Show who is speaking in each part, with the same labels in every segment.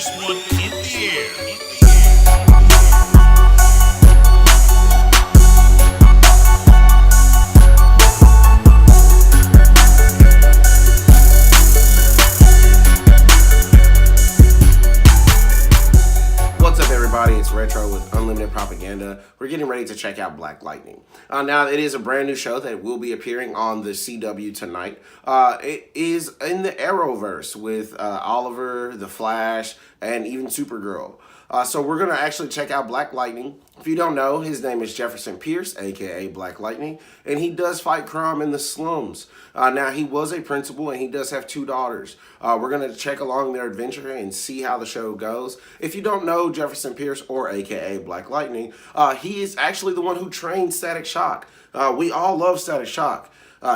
Speaker 1: first one in the air.
Speaker 2: What's up, everybody? It's Retro with Unlimited Propaganda. We're getting ready to check out Black Lightning. Now, it is a brand new show that will be appearing on the CW tonight. It is in the Arrowverse with Oliver, The Flash, and even Supergirl. So we're going to actually check out Black Lightning. If you don't know, his name is Jefferson Pierce, a.k.a. Black Lightning, and he does fight crime in the slums. Now, he was a principal, and he does have two daughters. We're going to check along their adventure and see how the show goes. If you don't know Jefferson Pierce, or a.k.a. Black Lightning, he is actually the one who trained Static Shock. We all love Static Shock.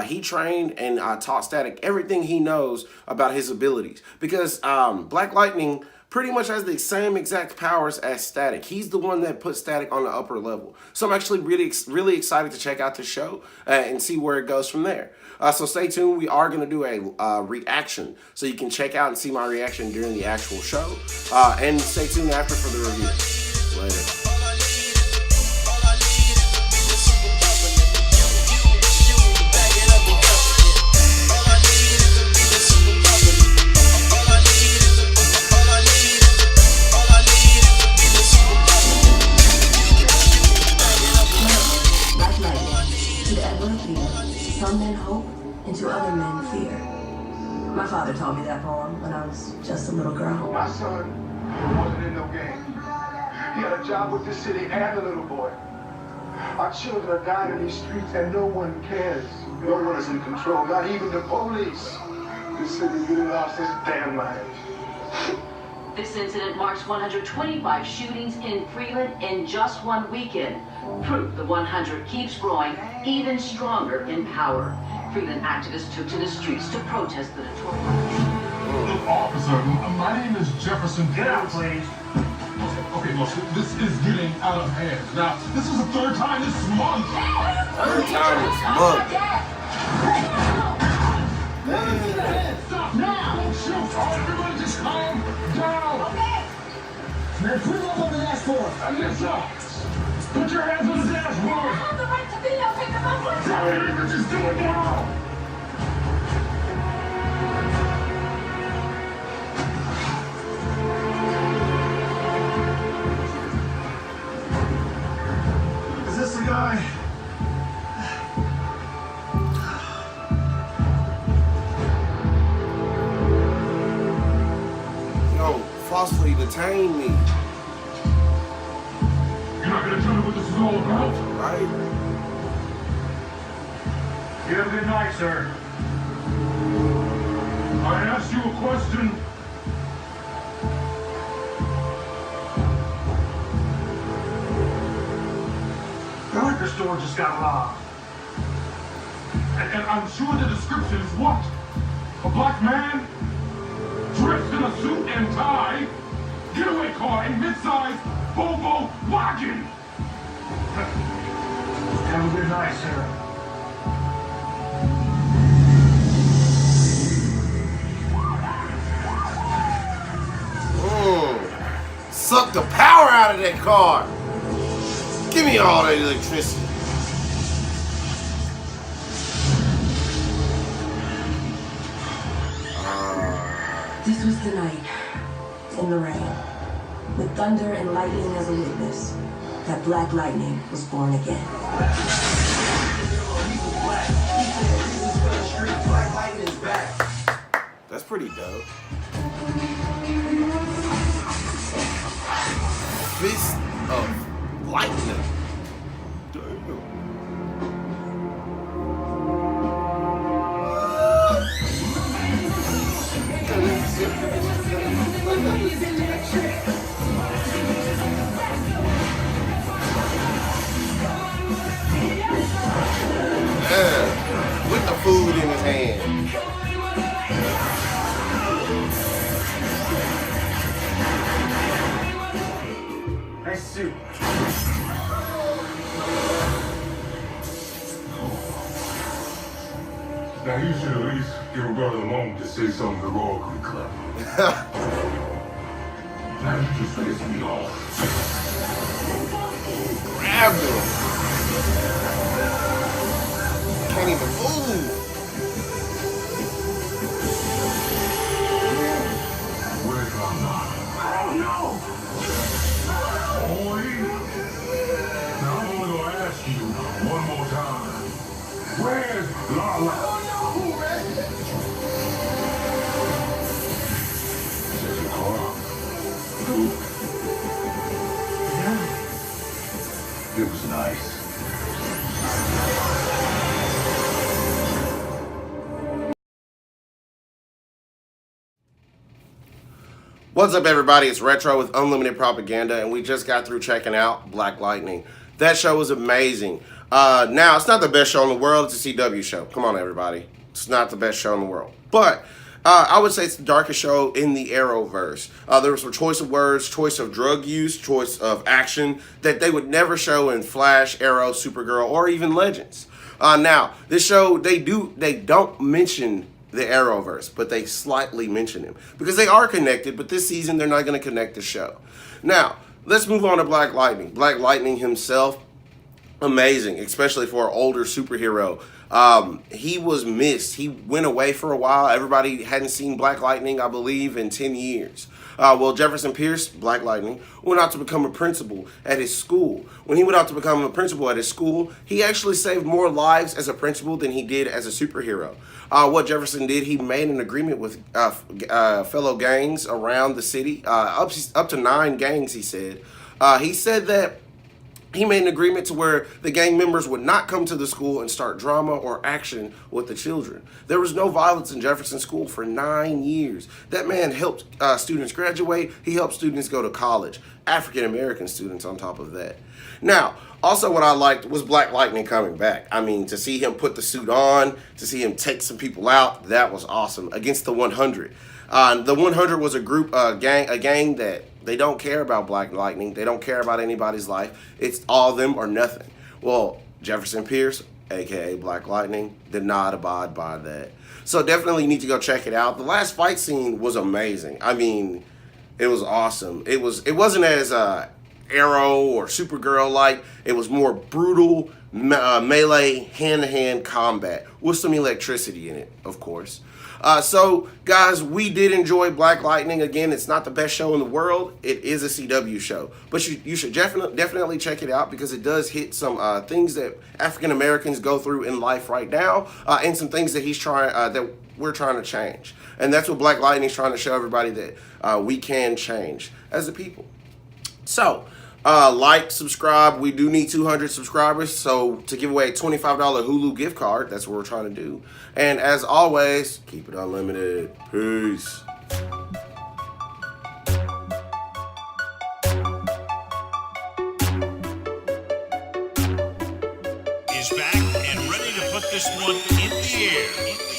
Speaker 2: He trained and taught Static everything he knows about his abilities. Because Black Lightning pretty much has the same exact powers as Static. He's the one that put Static on the upper level. So I'm actually really excited to check out the show and see where it goes from there. So stay tuned. We are going to do a reaction. So you can check out and see my reaction during the actual show. And stay tuned after for the review. Later.
Speaker 3: Some men hope, and to other men fear. My father taught me that poem when I was just a little girl.
Speaker 4: My son wasn't in no game. He had a job with the city and the little boy. Our children are dying in these streets and no one cares. No one is in control, not even the police. This city really lost its damn mind.
Speaker 5: This incident marks 125 shootings in Freeland in just one weekend. Proof the 100 keeps growing even stronger in power. Freeland activists took to the streets to protest the notorious.
Speaker 6: Look, officer, my name is Jefferson Pierce.
Speaker 4: Get out, please.
Speaker 6: Okay, look, this is getting out of hand. Now, this is the third time this month.
Speaker 2: Third time this month.
Speaker 6: Stop now! Don't shoot! Everybody just calm down!
Speaker 3: Okay. Man, put him up on the dashboard.
Speaker 6: Alyssa, put your hands on the dashboard!
Speaker 3: I have the right to video, pick him up.
Speaker 6: Tell me what just do it now!
Speaker 4: Is this the guy?
Speaker 2: Falsely detained me.
Speaker 6: You're not gonna tell me what this is all about?
Speaker 2: Right?
Speaker 4: You have a good night, sir.
Speaker 6: I asked you a question.
Speaker 4: The liquor store just got robbed.
Speaker 6: And I'm sure the description is what? A black man? Dressed in a suit and tie? Getaway car and mid-size Volvo wagon!
Speaker 4: Have a good night, sir.
Speaker 2: Suck the power out of that car. Give me all that electricity.
Speaker 3: This was the night, in the rain, with thunder and lightning as a witness, that Black Lightning was born again.
Speaker 2: That's pretty dope. Fist of Lightning. With the food in his hand.
Speaker 4: Nice suit.
Speaker 6: Now you should at least give a brother a moment to say something heroically clever. And to face me off.
Speaker 2: Grabbed him. Can't even move.
Speaker 6: Where's Lala? I don't know. Boy. Now I'm only gonna ask you one more time. Where's Lala? I don't know, man. Is that your car? Yeah. It was nice.
Speaker 2: What's up, everybody? It's Retro with Unlimited Propaganda, and we just got through checking out Black Lightning. That show was amazing. Now, it's not the best show in the world. It's a CW show. Come on, everybody. It's not the best show in the world. But I would say it's the darkest show in the Arrowverse. There was some choice of words, choice of drug use, choice of action that they would never show in Flash, Arrow, Supergirl, or even Legends. Now, this show, they don't mention the Arrowverse, but they slightly mention him because they are connected, but this season they're not going to connect the show. Now, let's move on to Black Lightning. Black Lightning himself, amazing, especially for an older superhero. He was missed. He went away for a while. Everybody hadn't seen Black Lightning, I believe, in 10 years. Well, Jefferson Pierce, Black Lightning, went out to become a principal at his school. When he went out to become a principal at his school, he actually saved more lives as a principal than he did as a superhero. What Jefferson did, he made an agreement with fellow gangs around the city, up to 9 gangs, he said. He said that he made an agreement to where the gang members would not come to the school and start drama or action with the children. There was no violence in Jefferson School for 9 years. That man helped students graduate. He helped students go to college. African-American students on top of that. Now, also what I liked was Black Lightning coming back. I mean, to see him put the suit on, to see him take some people out, that was awesome. Against the 100. The 100 was a group, a gang that they don't care about Black Lightning. They don't care about anybody's life. It's all them or nothing. Well, Jefferson Pierce, a.k.a. Black Lightning, did not abide by that. So definitely need to go check it out. The last fight scene was amazing. I mean, it was awesome. It wasn't as Arrow or Supergirl-like. It was more brutal, melee, hand-to-hand combat with some electricity in it, of course. So, guys, we did enjoy Black Lightning. Again, it's not the best show in the world. It is a CW show. But you should definitely check it out because it does hit some things that African Americans go through in life right now, and some things that that we're trying to change. And that's what Black Lightning is trying to show everybody, that we can change as a people. So, like, subscribe. We do need 200 subscribers, so to give away a $25 Hulu gift card, that's what we're trying to do. And as always, keep it unlimited. Peace.
Speaker 1: Is back and ready to put this one in the air.